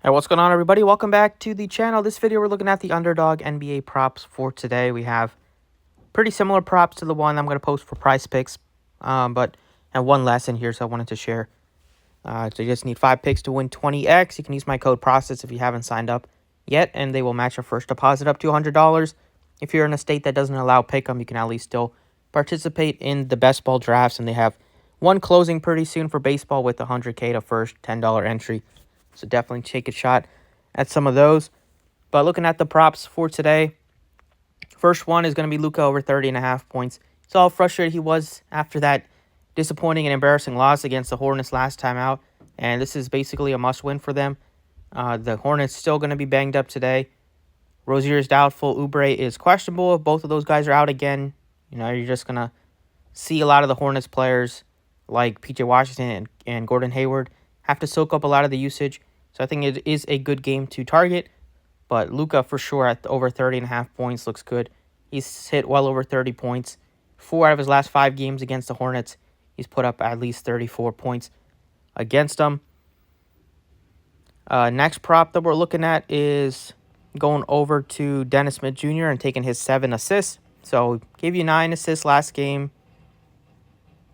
Hey, what's going on, everybody? Welcome back to the channel. This video, we're looking at the Underdog NBA props for today. We have pretty similar props to the one I'm going to post for Price Picks, but and one less in here, so I wanted to share. So you just need 5 picks to win 20x. You can use my code PROCESS if you haven't signed up yet, and they will match your first deposit up to $100. If you're in a state that doesn't allow pick'em, you can at least still participate in the best ball drafts, and they have one closing pretty soon for baseball with $100K to first $10 entry. So definitely take a shot at some of those. But looking at the props for today, first one is going to be Luka over 30.5 points. Saw how frustrated he was after that disappointing and embarrassing loss against the Hornets last time out. And this is basically a must-win for them. The Hornets still going to be banged up today. Rozier is doubtful. Oubre is questionable. If both of those guys are out again, you're just going to see a lot of the Hornets players like P.J. Washington and Gordon Hayward have to soak up a lot of the usage. So I think it is a good game to target. But Luka for sure at over 30.5 points looks good. He's hit well over 30 points. 4 out of his last 5 games against the Hornets, he's put up at least 34 points against them. Next prop that we're looking at is going over to Dennis Smith Jr. and taking his 7 assists. So gave you 9 assists last game,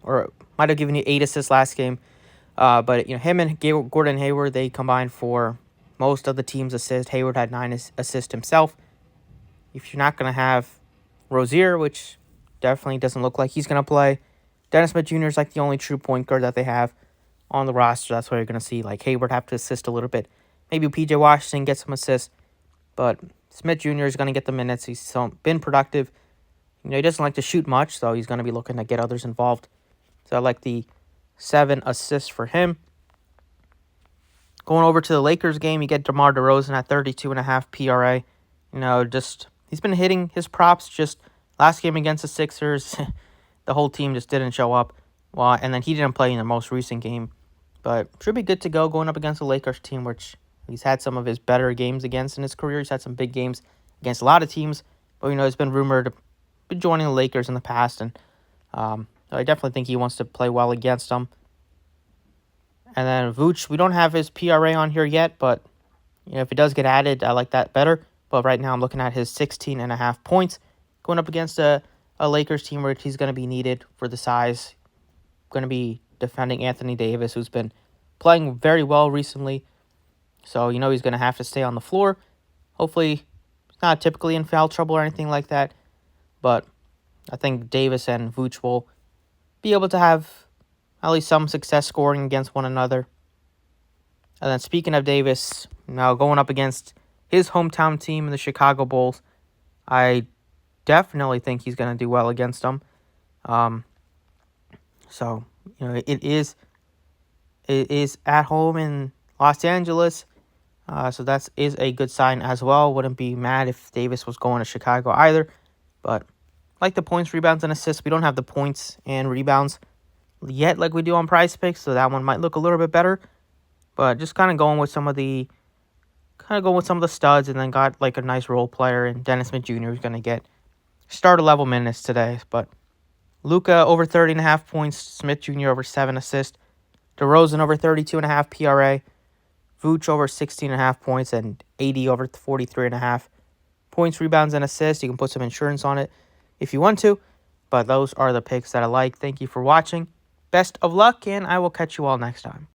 or might have given you 8 assists last game. But him and Gordon Hayward, they combined for most of the team's assists. Hayward had 9 assists himself. If you're not going to have Rozier, which definitely doesn't look like he's going to play, Dennis Smith Jr. is like the only true point guard that they have on the roster. That's why you're going to see like Hayward have to assist a little bit. Maybe P.J. Washington gets some assists, but Smith Jr. is going to get the minutes. He's been productive. He doesn't like to shoot much, so he's going to be looking to get others involved. So I like the 7 assists for him. Going over to the Lakers game, you get DeMar DeRozan at 32.5 PRA. He's been hitting his props. Just last game against the Sixers, the whole team just didn't show up. Well, and then he didn't play in the most recent game. But should be good to go going up against the Lakers team, which he's had some of his better games against in his career. He's had some big games against a lot of teams. But, he's been rumored to be joining the Lakers in the past. And I definitely think he wants to play well against them. And then Vooch, we don't have his PRA on here yet, but if it does get added, I like that better. But right now I'm looking at his 16.5 points going up against a Lakers team where he's going to be needed for the size. Going to be defending Anthony Davis, who's been playing very well recently. So, he's going to have to stay on the floor. Hopefully, he's not typically in foul trouble or anything like that. But I think Davis and Vooch will be able to have at least some success scoring against one another. And then speaking of Davis, now going up against his hometown team in the Chicago Bulls, I definitely think he's going to do well against them. So, it is at home in Los Angeles. So that is a good sign as well. Wouldn't be mad if Davis was going to Chicago either. But like the points, rebounds, and assists, we don't have the points and rebounds yet like we do on Price Picks, so that one might look a little bit better. But just kind of going with some of the studs, and then got like a nice role player in Dennis Smith Jr. who's going to get starter level minutes today. But Luka over 30.5 points, Smith Jr. over 7 assists, DeRozan over 32.5 PRA, Vooch over 16.5 points, and AD over 43.5 points, rebounds, and assists. You can put some insurance on it if you want to. But those are the picks that I like. Thank you for watching. Best of luck, and I will catch you all next time.